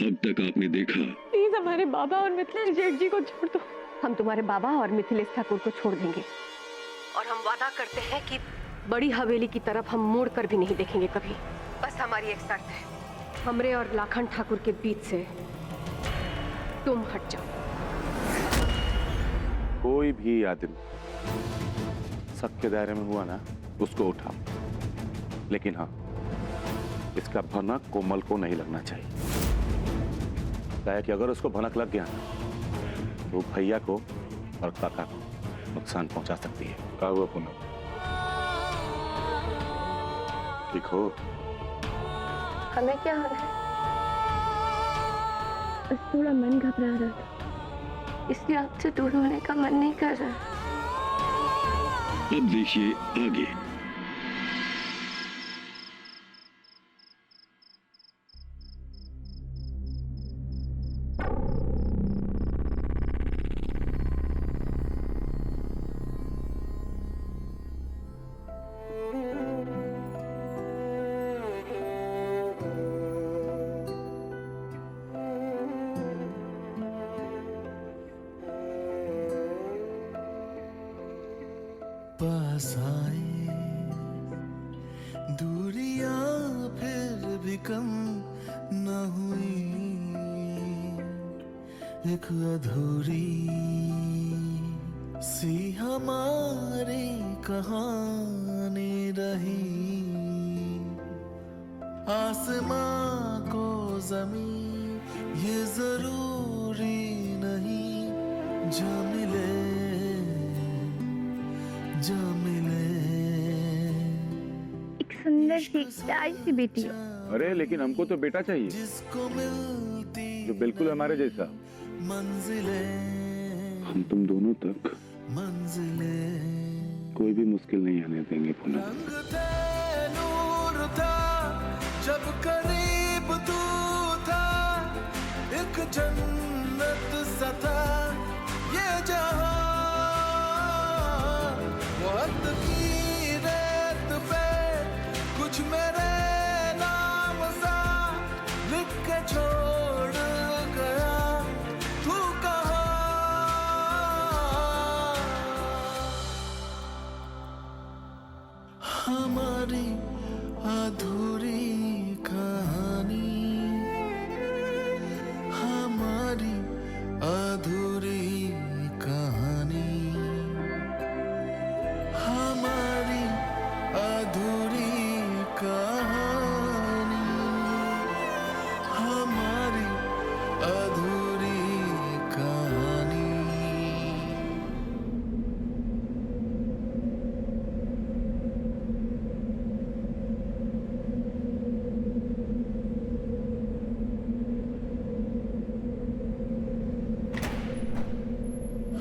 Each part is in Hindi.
अब तक आपने देखा। प्लीज हमारे बाबा और मिथिलेश जेठ जी को छोड़ दो। हम तुम्हारे बाबा और मिथिलेश ठाकुर को छोड़ देंगे और हम वादा करते हैं कि बड़ी हवेली की तरफ हम मुड़ कर भी नहीं देखेंगे कभी। बस हमारी एक शर्त है, हमरे और लाखन ठाकुर के बीच से तुम हट जाओ। कोई भी आदमी शक के दायरे में हुआ ना, उसको उठाओ, लेकिन हाँ, इसका भनक कोमल को नहीं लगना चाहिए। कि अगर उसको भनक लग गया ना, तो भैया को और काका को नुकसान पहुंचा सकती है। क्या हुआ पूनम, ठीक हो? हमें क्या हाल है? बस थोड़ा मन घबरा रहा था, इसलिए आपसे दूर होने का मन नहीं कर रहा। अब देखिए आगे। पास आए दूरियां फिर भी कम न हुई, एक अधूरी सी हमारी कहानी रही। आसमां को ज़मीं ये जरूरी नहीं, जो मिले जो मिले। एक सुंदर सी प्यारी सी बेटी हो। अरे लेकिन हमको तो बेटा चाहिए, जिसको मिलती जो बिल्कुल हमारे जैसा। मंजिले हम तुम दोनों तक मंजिले। कोई भी मुश्किल नहीं आने देंगे पूनम। रंग थे नूर था जब करीब तू था, एक जन्नत सा था ये जहां। वक्त की रेत पे कुछ मेरे नाम सा लिख के छोड़ गया, तू कहाँ? हमारी अधूरी कहानी, हमारी अधूरी कहानी, हमारी अधूरी कहानी, हमारी अधूरी कहानी।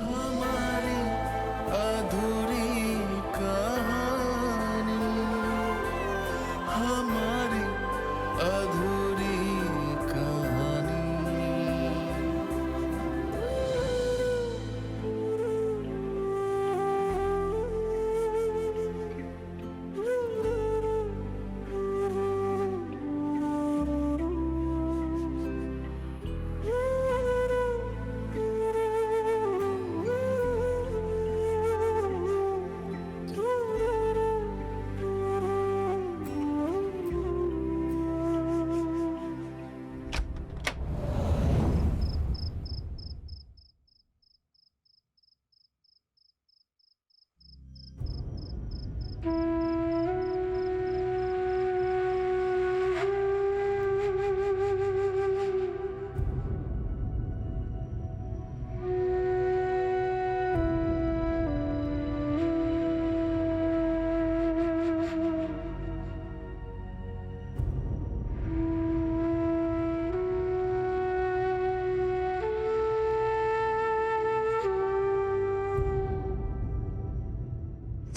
हमारी अधूरी कहानी, हमारी अधूरी कहानी।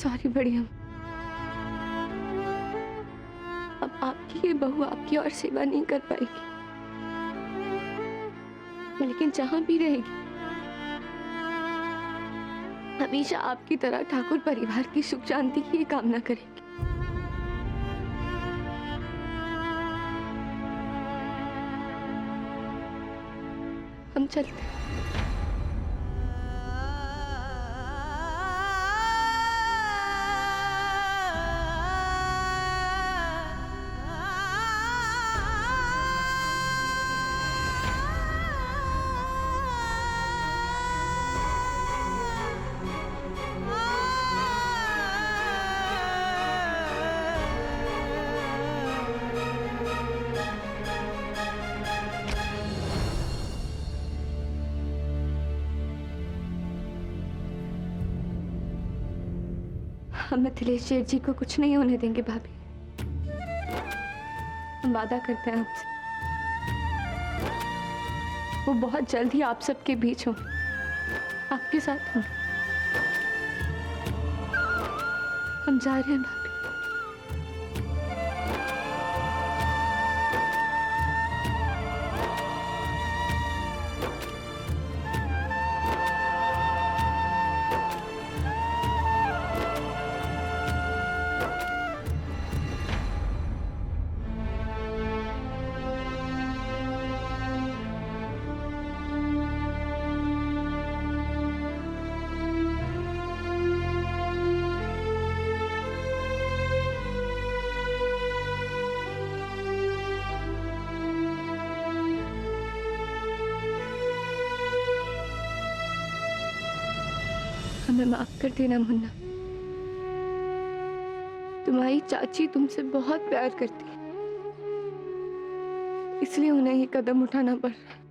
सॉरी बड़ी हम, अब आपकी ये बहू आपकी और सेवा नहीं कर पाएगी, लेकिन जहां भी रहेगी हमेशा आपकी तरह ठाकुर परिवार की सुख शांति की कामना करेगी। हम चलते हैं। हम मिथिलेश जेठ जी को कुछ नहीं होने देंगे भाभी। हम वादा करते हैं आपसे, वो बहुत जल्द ही आप सबके बीच हो, आपके साथ हो। हम जा रहे हैं भाभी। हमें माफ कर देना मुन्ना। तुम्हारी चाची तुमसे बहुत प्यार करती है, इसलिए उन्हें ये कदम उठाना पड़ रहा है।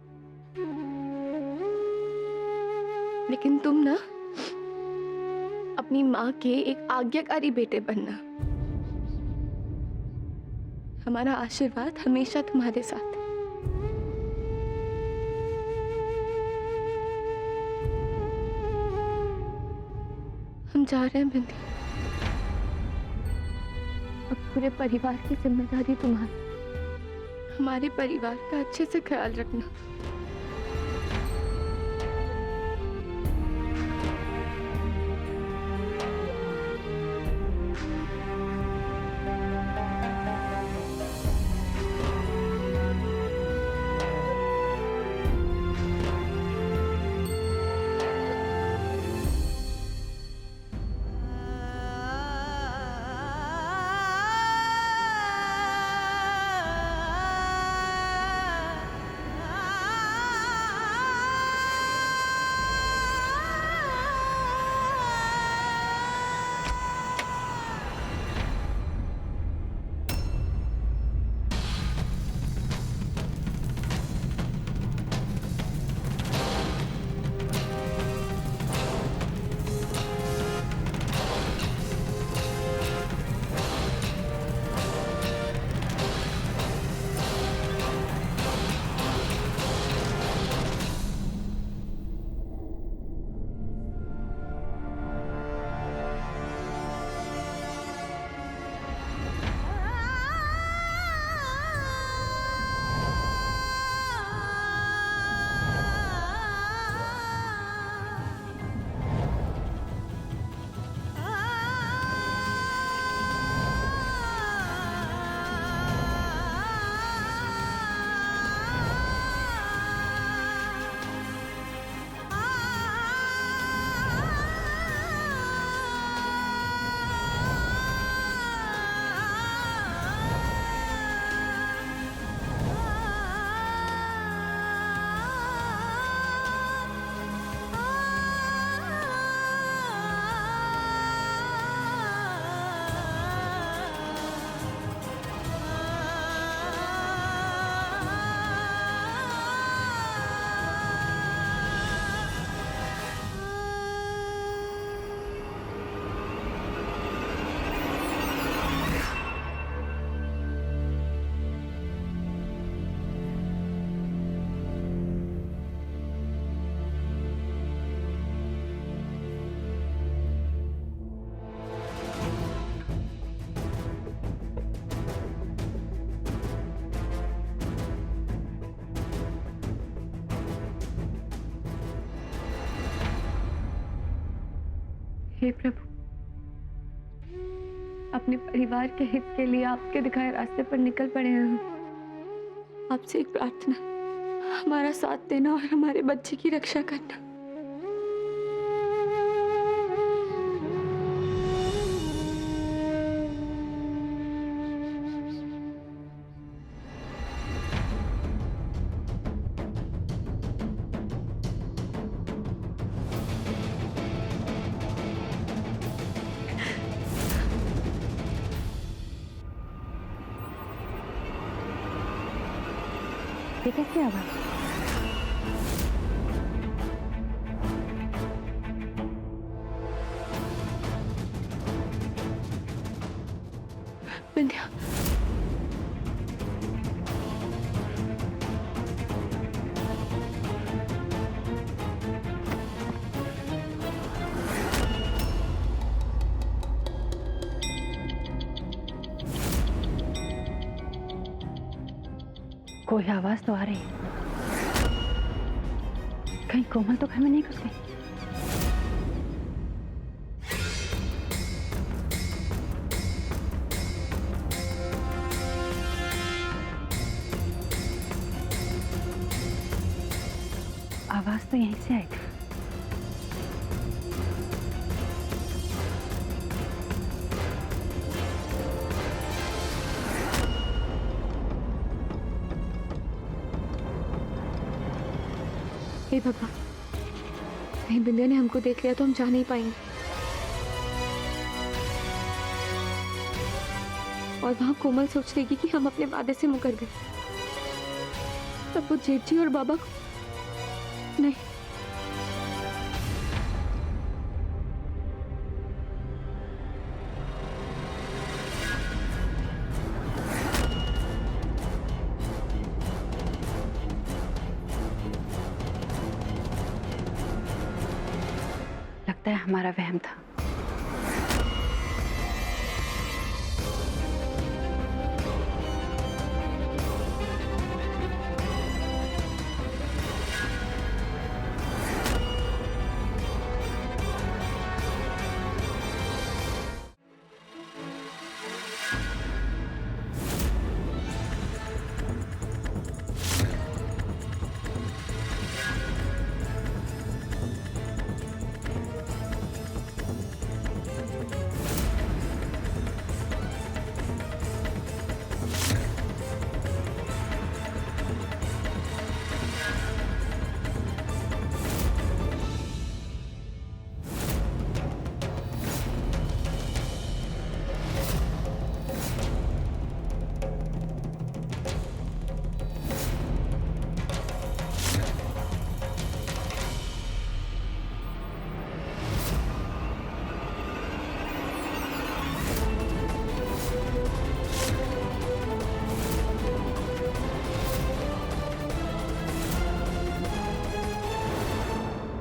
लेकिन तुम ना अपनी माँ के एक आज्ञाकारी बेटे बनना। हमारा आशीर्वाद हमेशा तुम्हारे साथ है। हम जा रहे हैं बिंदी। अब पूरे परिवार की जिम्मेदारी तुम्हारी। हमारे परिवार का अच्छे से ख्याल रखना। हे प्रभु, अपने परिवार के हित के लिए आपके दिखाए रास्ते पर निकल पड़े हैं हम। आपसे एक प्रार्थना, हमारा साथ देना और हमारे बच्चे की रक्षा करना। ये कैसी आवाज? विंध्या, कोई आवाज तो आ रही है। कहीं कोमल तो घर में नहीं घुस गई? आवाज तो यहीं से आई थी। हे भगवान, कहीं बिंदिया ने हमको देख लिया तो हम जा नहीं पाएंगे। और वहां कोमल सोच लेगी कि हम अपने वादे से मुकर गए। तब वो जेठ जी और बाबा को नहीं। लगता है हमारा वहम था।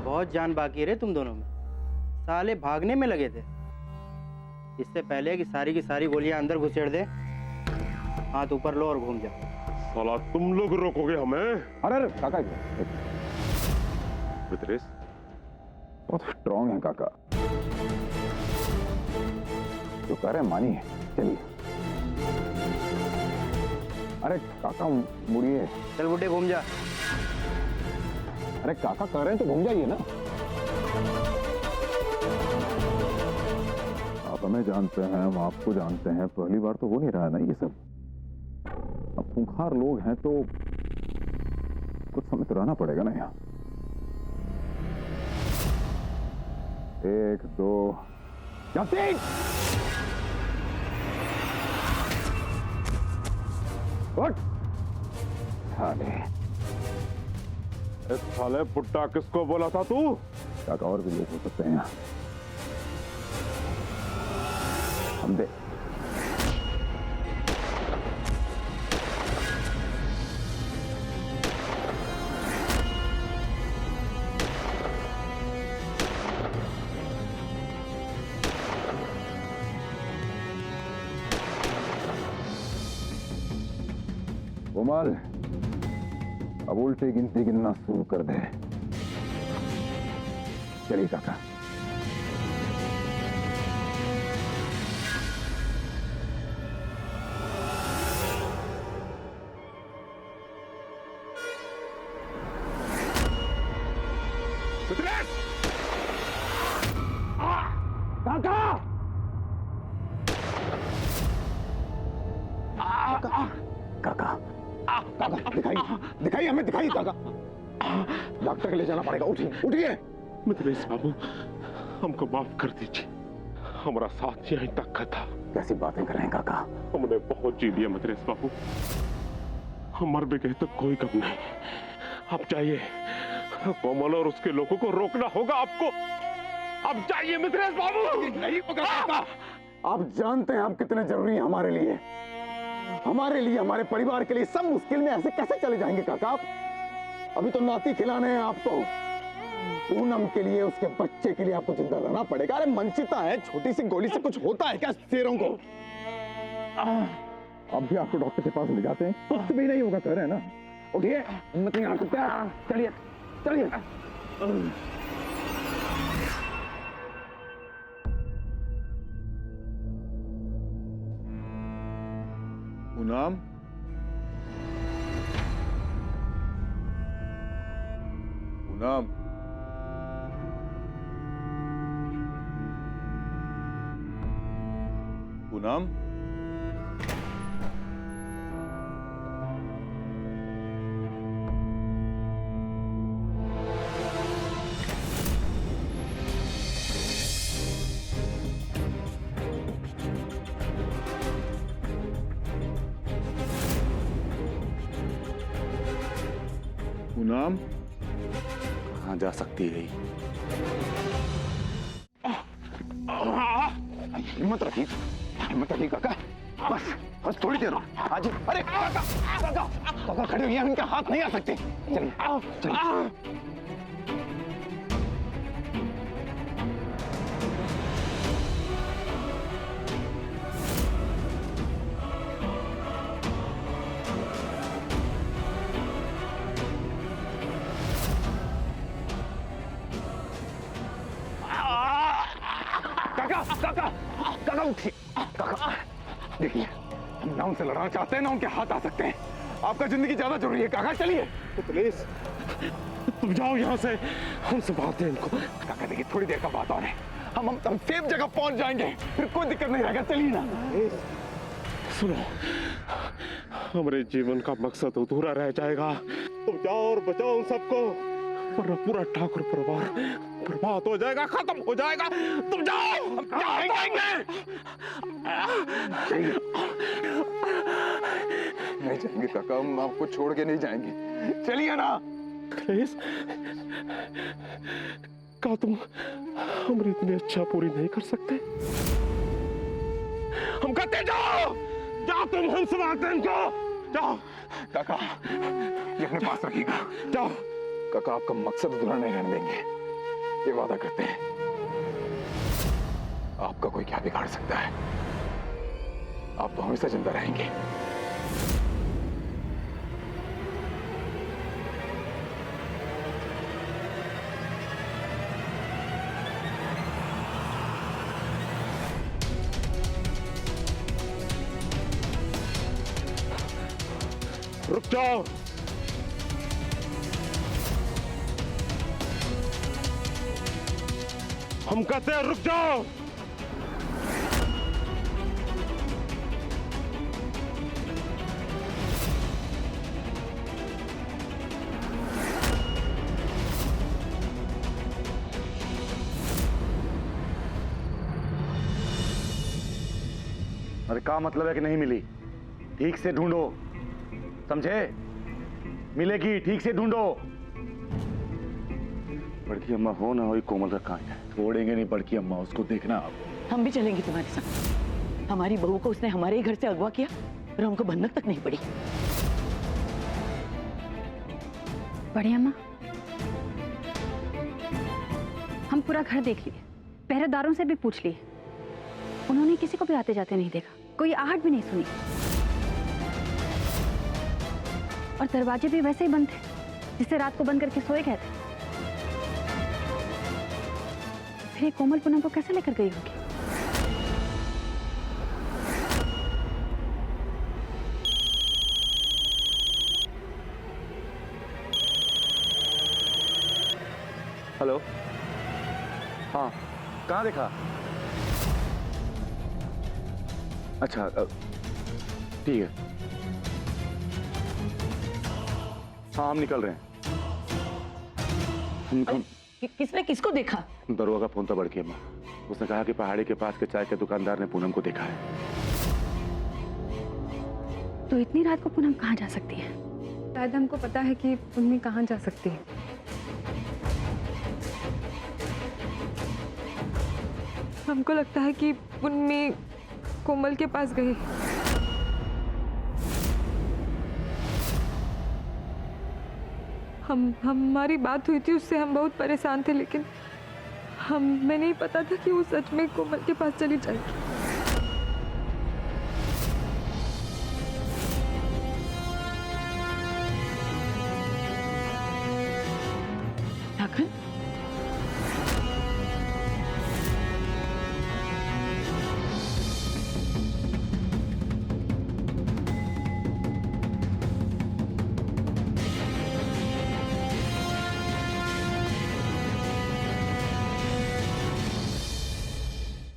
बहुत जान बाकी है रे तुम दोनों में। साले भागने में लगे थे। इससे पहले कि की सारी गोलियां अंदर घुसेड़ दे, हाथ ऊपर लो और घूम जाओ। साला तुम लोग रोकोगे हमें? अरे काका, मित्रेश बहुत स्ट्रॉन्ग है काका, जो कह रहे मानिए, चलिए। अरे काका मुड़िए। चल बुड्ढे घूम जा। अरे काका कह रहे हैं तो घूम जाइए ना। आप हमें जानते हैं, हम आपको जानते हैं, पहली बार तो हो नहीं रहा है ना ये सब। अब खूंखार लोग हैं तो कुछ समय तो रहना पड़ेगा ना यहाँ। 1 2 या 3। उठ साले। इस साले पुट्टा किसको बोला था तू? काका और भी लोग हो सकते हैं यहाँ। हम दे। कोमल, अब उल्टी गिनती गिनना शुरू कर दे। चलिए काका। काका काका काका दिखाइए दिखाइए हमें दिखाइए काका डॉक्टर के ले जाना पड़ेगा उठिए उठिए मिथिलेश बाबू हमको माफ कर दीजिए हमारा साथ यहीं तक का था कैसी बातें कर रहे हैं काका हमने बहुत जी लिया मिथिलेश बाबू हम मर भी गए तो कोई गम नहीं आप जाइए कोमल और उसके लोगों को रोकना होगा आपको अब जाइए मिथिलेश बाबू नहीं होगा काका आप जानते हैं आप कितने जरूरी हैं हमारे लिए हमारे परिवार के लिए सब मुश्किल में ऐसे कैसे चले जाएंगे काका आप अभी तो नाती खिलाने हैं आपको पूनम के लिए उसके बच्चे के लिए आपको जिंदा रहना पड़ेगा अरे मनचिता है छोटी सी गोली से कुछ होता है क्या शेरों को अब भी आपको डॉक्टर के पास ले जाते हैं कुछ भी नहीं होगा कह रहे हैं ना उठिए हिम्मत नहीं आ सकता चलिए चलिए पूनम पूनम पूनम पूनम कहाँ जा सकती है हिम्मत रखिए काका बस थोड़ी देर आज अरे काका काका काका खड़े हुए हैं इनके हाथ नहीं आ सकते चलिए चलिए काका उठिए काका देखिए हम ना उनसे लड़ना चाहते हैं ना उनके हाथ आ सकते हैं आपका जिंदगी ज्यादा जरूरी है काका चलिए मिथिलेश तुम जाओ यहाँ से हम संभालते हैं इनको काका देखिए थोड़ी देर का बात और है हम सेफ जगह पहुंच जाएंगे फिर कोई दिक्कत नहीं रहेगा चलिए ना सुनो हमारे जीवन का मकसद अधूरा रह जाएगा तुम जाओ और बचाओ उन सबको वरना पूरा ठाकुर परिवार बर्बाद हो जाएगा खत्म हो जाएगा तुम जाओ हम जाएंगे नहीं जाएंगे काका हम आपको छोड़ के नहीं जाएंगे चलिए ना मिथिलेश क्या तुम हमारी इतनी अच्छा पूरी नहीं कर सकते हम कहते जाओ जाओ तुम हम संभालते हैं इनको जाओ काका ये अपने पास रखिएगा जाओ काका आपका मकसद अधूरा नहीं रहने देंगे ये वादा करते हैं आपका कोई क्या बिगाड़ सकता है आप तो हमेशा जिंदा रहेंगे रुक जाओ हम कहते हैं रुक जाओ अरे क्या मतलब है कि नहीं मिली ठीक से ढूंढो समझे मिलेगी ठीक से ढूंढो बड़की अम्मा हो ना हो कोमल का कांड है छोड़ेंगे नहीं बड़की अम्मा उसको देखना आप हम भी चलेंगे तुम्हारे साथ हमारी बहू को उसने हमारे ही घर से अगवा किया और हमको बंधक तक नहीं पड़ी बड़ी अम्मा हम पूरा घर देख लिए पहरेदारों से भी पूछ लिए उन्होंने किसी को भी आते जाते नहीं देखा कोई आहट भी नहीं सुनी और दरवाजे भी वैसे ही बंद थे जिससे रात को बंद करके सोए गए थे फिर ये कोमल पूनम को कैसे लेकर गई होगी हेलो, हाँ, कहाँ देखा? अच्छा, ठीक है। हाँ, हम निकल रहे हैं। किसने किसको देखा? दरोगा का फोन था बड़की अम्मा। उसने कहा कि पहाड़ी के पास के चाय के दुकानदार ने पूनम को देखा है। तो इतनी रात को पूनम कहाँ जा सकती है? शायद हमको पता है कि उन्हें कहाँ जा सकती है। हमको लगता है कि उन्मी कोमल के पास गई। हमारी बात हुई थी उससे, हम बहुत परेशान थे, लेकिन हमें नहीं पता था कि वो सच में कोमल के पास चली जाएगी। ठाकुर